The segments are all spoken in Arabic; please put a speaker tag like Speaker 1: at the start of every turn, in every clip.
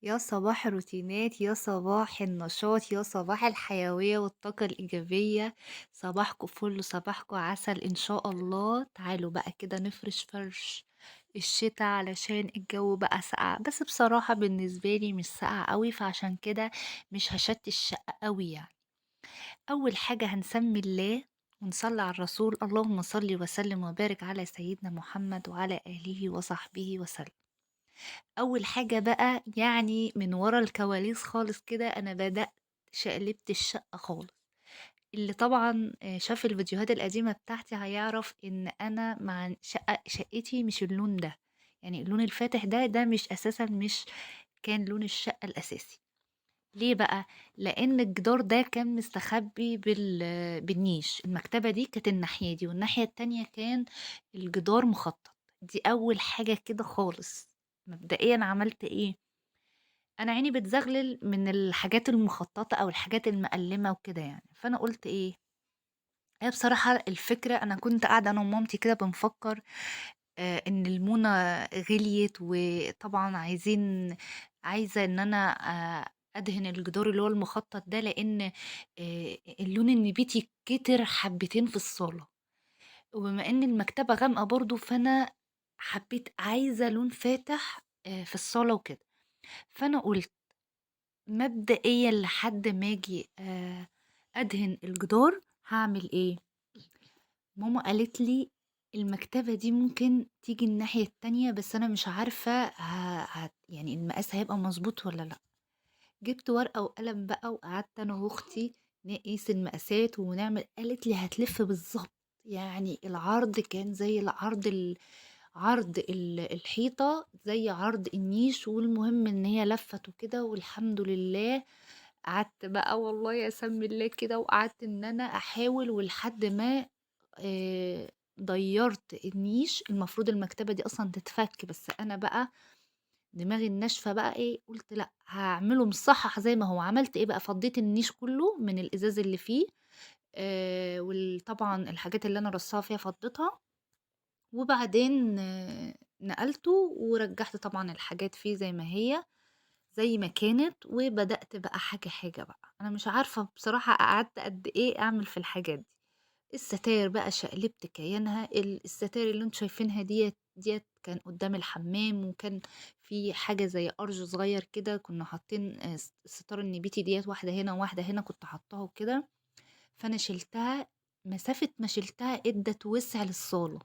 Speaker 1: يا صباح الروتينات، يا صباح النشاط، يا صباح الحيوية والطاقة الإيجابية. صباحكم فل، صباحكم عسل إن شاء الله. تعالوا بقى كده نفرش فرش الشتا علشان الجو بقى ساقع، بس بصراحة بالنسبة لي مش ساقع قوي، فعشان كده مش هشتي الشقة قوي يعني. أول حاجة هنسمي الله ونصلي على الرسول، اللهم صل وسلم وبارك على سيدنا محمد وعلى آله وصحبه وسلم. أول حاجة بقى يعني من ورا الكواليس خالص كده أنا بدأت شقلبت الشقة خالص. اللي طبعا شاف الفيديوهات القديمة بتاعتي هيعرف إن أنا مع شقتي مش اللون ده. يعني اللون الفاتح ده مش أساسا، مش كان لون الشقة الأساسي. ليه بقى؟ لأن الجدار ده كان مستخبي بالنيش. المكتبة دي كانت الناحية دي، والناحية التانية كان الجدار مخطط. دي أول حاجة كده خالص. مبدئيا عملت ايه؟ انا عيني بتزغلل من الحاجات المخططة او الحاجات المقلمة وكده يعني، فانا قلت ايه؟ هي بصراحة الفكرة انا كنت قاعدة انا ومامتي كده بنفكر ان المونة غليت، وطبعا عايزة ان انا ادهن الجدار اللي هو المخطط ده، لان اللون النبيتي كتر حبتين في الصالة. وبما ان المكتبة غامقة برضو، فانا حبيت عايزة لون فاتح في الصالة وكده. فانا قلت مبدئيًا لحد ما آجي أدهن الجدار هاعمل إيه. ماما قالت لي المكتبة دي ممكن تيجي الناحية التانية، بس أنا مش عارفة يعني المقاس هيبقى مضبوط والّا لأ. جبت ورقة وقلم بقى وقعدت أنا وأختي نقيس المقاسات ونعمل. قالت لي هتلف بالضبط، يعني العرض كان زي الحيطة زي عرض النيش، والمهم إن هي لفت وكده والحمد لله. قعدت بقى والله أسمي الله كده، وقعدت إن أنا أحاول ولحد ما ضيّرت النيش. المفروض المكتبة دي أصلًا تتفك، بس أنا بقى دماغي الناشفة بقى إيه، قُلت لأ هاعمله مصحّح زي ما هو. عملت إيه بقى، فضّيت النيش كلّه من الإزاز اللي فيه، طبعًا الحاجات اللي أنا رصّاها فيها فضّيتها، وبعدين نقلته ورجّعت طبعًا الحاجات فيه زي ما هي، زي ما كانت. وبدأت بقى حاجة، حاجة بقى. أنا مش عارفة بصراحة قعدت قد إيه أعمل في الحاجات دي. الستاير بقى شقلبت كيانها. الستاير اللي انتوا شايفينها ديت كان قدام الحمام، وكان في حاجة زي أرج صغير كده كنا حاطين ستار النبيتي ديت، واحدة هنا وواحدة هنا كنت حطاها وكده. فأنا شلتها. مسافة ما شلتها ادت وسع للصالة.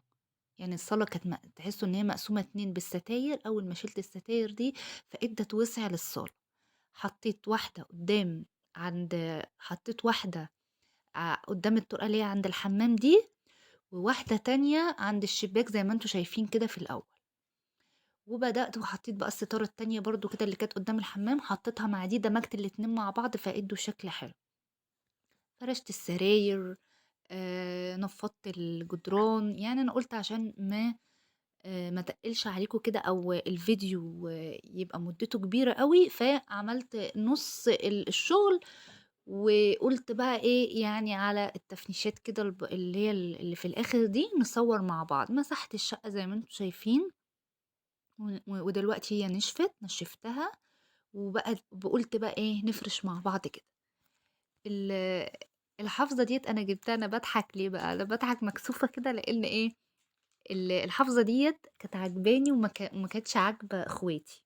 Speaker 1: يعني الصالة كانت تحسوا ان هي مقسومة اتنين بالستاير. اول ما شلت الستاير دي فادت وسع للصالة. حطيت واحدة قدام، حطيت واحدة قدام الطرقة اللي هي عند الحمام دي، وواحدة تانية عند الشباك زي ما انتوا شايفين كده في الأول. وبدأت وحطيت بقى الستارة التانية برضو كده اللي كانت قدام الحمام، حطيتها مع دي، دمجت الاتنين مع بعض فادوا شكل حلو. فرشت السراير، نفضت الجدران. يعني انا قلت عشان ما تقلش عليكم كده او الفيديو يبقى مدته كبيرة قوي، فعملت نص الشغل. وقلت بقى ايه يعني على التفنيشات كده اللي هي اللي في الاخر دي نصور مع بعض. مسحت الشقة زي ما انتم شايفين، ودلوقتي هي نشفتها. وبقى قلت بقى ايه نفرش مع بعض كده. ال- الحافظة ديت انا جبتها. انا بضحك ليه بقى؟ انا بضحك مكسوفة كده لان ايه، الحافظة ديت كانت عجباني وما كانتش عاجبة اخواتي.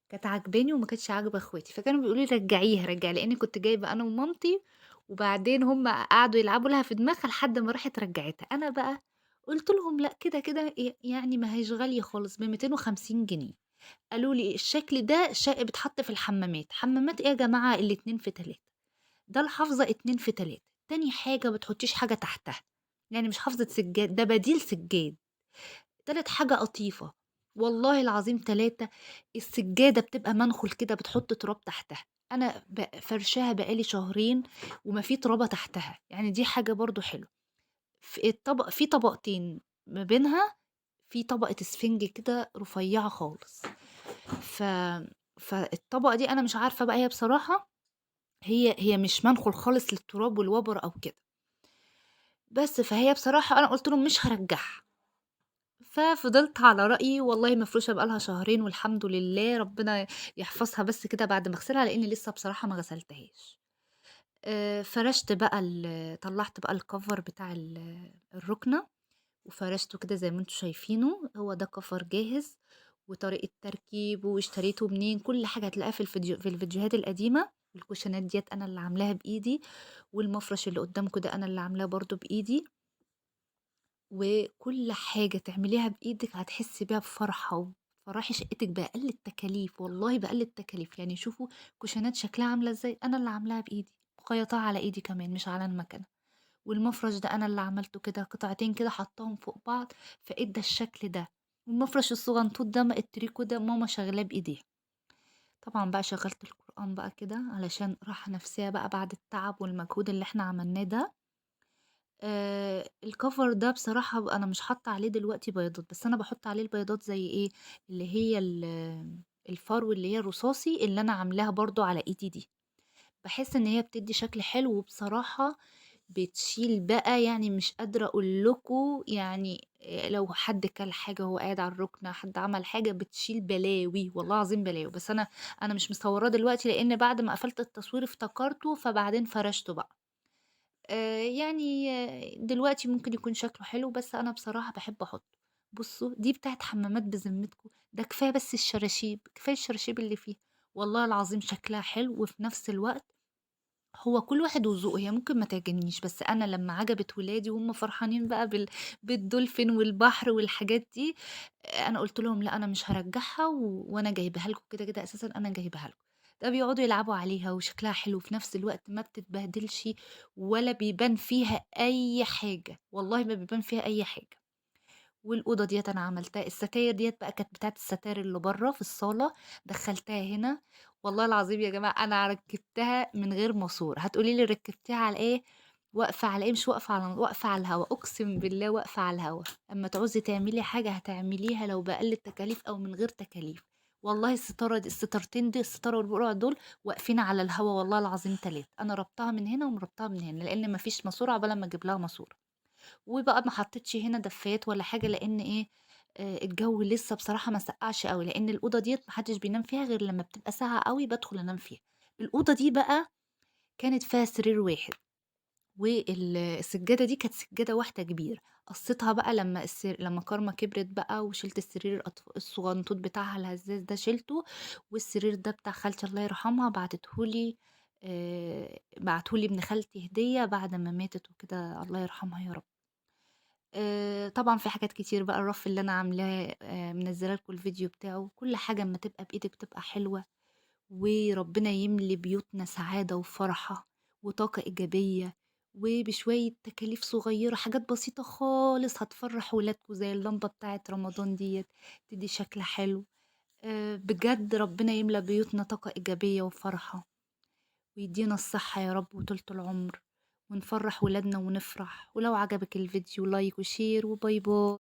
Speaker 1: كانت عاجباني وما كانتش عاجبة اخواتي، فكانوا بيقولوا لي رجعيها رجعي، لاني كنت جايبة انا ومامتي. وبعدين هم قعدوا يلعبوا لها في دماغها لحد ما راحت رجعتها. انا بقى قلت لهم لا كده كده يعني ما هيش غالية خالص، ب 250 جنيه. قالوا لي الشكل ده بيتحط في الحمامات. حمامات ايه يا جماعة؟ الاتنين في تلاتة. ده الحافظة اتنين في تلاتة. تاني حاجة ما تحطيش حاجة تحتها، يعني مش حافظة سجاد، ده بديل سجاد. تالت حاجة قطيفة. والله العظيم تلاتة. السجادة بتبقى منخل كده، بتحط تراب تحتها. أنا فرشاها بقالي شهرين وما في ترابة تحتها، يعني دي حاجة برضو حلوة. في طبقتين ما بينها، في طبقة اسفنج كده رفيعة خالص. ف... فالطبقة دي أنا مش عارفة بقى، هي بصراحة هي مش منخل خالص للتراب والوبر أو كده. بس فهي بصراحة أنا قلت لهم مش هرجعها. ففضلت على رأيي والله مفروشة بقى لها شهرين والحمد لله، ربنا يحفظها بس كده بعد ما أغسلها، لإني لسه بصراحة ما غسلتهاش. فرشت بقى طلّعت بقى الcover بتاع الرُكنة وفرشته كده زي ما أنتم شايفينه، هو ده cover جاهز وطريقة تركيبه واشتريته منين، كل حاجة هتلاقيها في الفيديوهات القديمة، الكوشنات ديّة أنا اللي عاملاها بإيدي، والمفرش اللي قدّامكم ده أنا اللي عاملاه برضه بإيدي. وكل حاجة تعمليها بإيدِك هتحسّي بيها بفرحة، وتفرّحي شقتِك بأقل التكاليف، والله بأقل التكاليف، يعني شوفوا كوشنات شكلها عاملة إزاي، أنا اللي عاملاها بإيدي، مخيّطاها على إيدي كمان مش على المكنة، والمفرش ده أنا اللي عملته كده قطعتين كده حاطاهم فوق بعض، فإدّى الشكل ده، والمفرش الصغنطوط ده التريكو ده ماما شغلاه بإيديها. طبعًا بقى شغّلت القرآن بقى كده علشان راحة نفسية بقى بعد التعب والمجهود اللي إحنا عملناه ده. الcover ده بصراحة أنا مش حاطة عليه دلوقتي بياضات، بس أنا باحط عليه البياضات زي إيه، اللي هي الفرو اللي هي الرصاصي اللي أنا عاملاها برضه على إيدي دي، باحس إن هي بتدّي شكل حلو وبصراحة بتشيل بقى يعني مش قادرة أقول لكم يعني لو حد كَل حاجة وهو قاعد على الرُكنة، حد عمل حاجة بتشيل بلاوي، والله العظيم بلاوي، بس أنا مش مصوراه دلوقتي لإن بعد ما قفلت التصوير افتكرته، فبعدين فرشته بقى. يعني دلوقتي ممكن يكون شكله حلو، بس أنا بصراحة باحب أحُطّه. بُصّوا، دي بتاعة حمامات بذمتكم، ده كفاية بس الشراشيب، كفاية الشراشيب اللي فيها، والله العظيم شكلها حلو وفي نفس الوقت هو كل واحد وذوقه، هي ممكن ما تعجبنيش، بس أنا لمّا عجبت ولادي وهُم فرحانين بقى بالدولفين والبحر والحاجات دي، أنا قُلت لهم: "لأ، أنا مش هارجّعها وأنا جايباها لكم كده، كده أساسًا أنا جايباها لكم." ده بيقعدوا يلعبوا عليها وشكلها حلو، وفي نفس الوقت ما بتتبهدلش ولا بيبان فيها أي حاجة، والله ما بيبان فيها أي حاجة. والأوضة ديّة أنا عملتها الستاير ديّة بقى كانت بتاعة الستاير اللي برّه في الصالة، دخّلتها هنا، والله العظيم يا جماعة أنا ركّبتها من غير ماسور، هتقولي لي ركّبتيها على إيه؟ واقفة على إيه؟ مش واقفة على الهوا، أقسم بالله واقفة على الهوا، أمّا تعوزي تعملي حاجة هتعمليها لو بأقل التكاليف أو من غير تكاليف، والله الستارتين الستارة والبُقع دول واقفين على الهوا والله العظيم 3، أنا رابطاها من هنا ومربطاها من هنا، لإن ما فيش ماسورة عقبال أمّا أجيب لها ماسورة. وبقى ما حطيتش هنا دفايات ولا حاجة لإن إيه، الجو لسه بصراحة ما سقّعش أوي، لإن الأوضة ديّة ما حدش بينام فيها غير لمّا بتبقى ساقعة أوي بادخل أنام فيها. الأوضة دي بقى كانت فيها سرير واحد، السجادة دي كانت سجادة واحدة كبيرة، قصيتها بقى لمّا كارما كبرت بقى وشِلت السرير الصغنطوط بتاعها الهزاز ده شِلته، والسرير ده بتاع خالتي الله يرحمها بعته لي ابن خالتي هدية بعد ما ماتت وكده الله يرحمها يا رب. طبعًا في حاجات كتير بقى الرف اللي أنا عاملاه منزّلة لكم الفيديو بتاعه، كل حاجة أمّا تبقى بإيدِك بتبقى حلوة، وربنا يملي بيوتنا سعادة وفرحة وطاقة إيجابية، وبشوية تكاليف صغيّرة حاجات بسيطة خالص هتفرّح ولادكم زي اللمبة بتاعة رمضان ديّة، تدّي شكل حلو، بجد ربنا يملى بيوتنا طاقة إيجابية وفرحة. ويدينا الصحة يا رب وطولة العمر ونفرح ولادنا ونفرح ولو عجبك الفيديو لايك وشير وباي باي.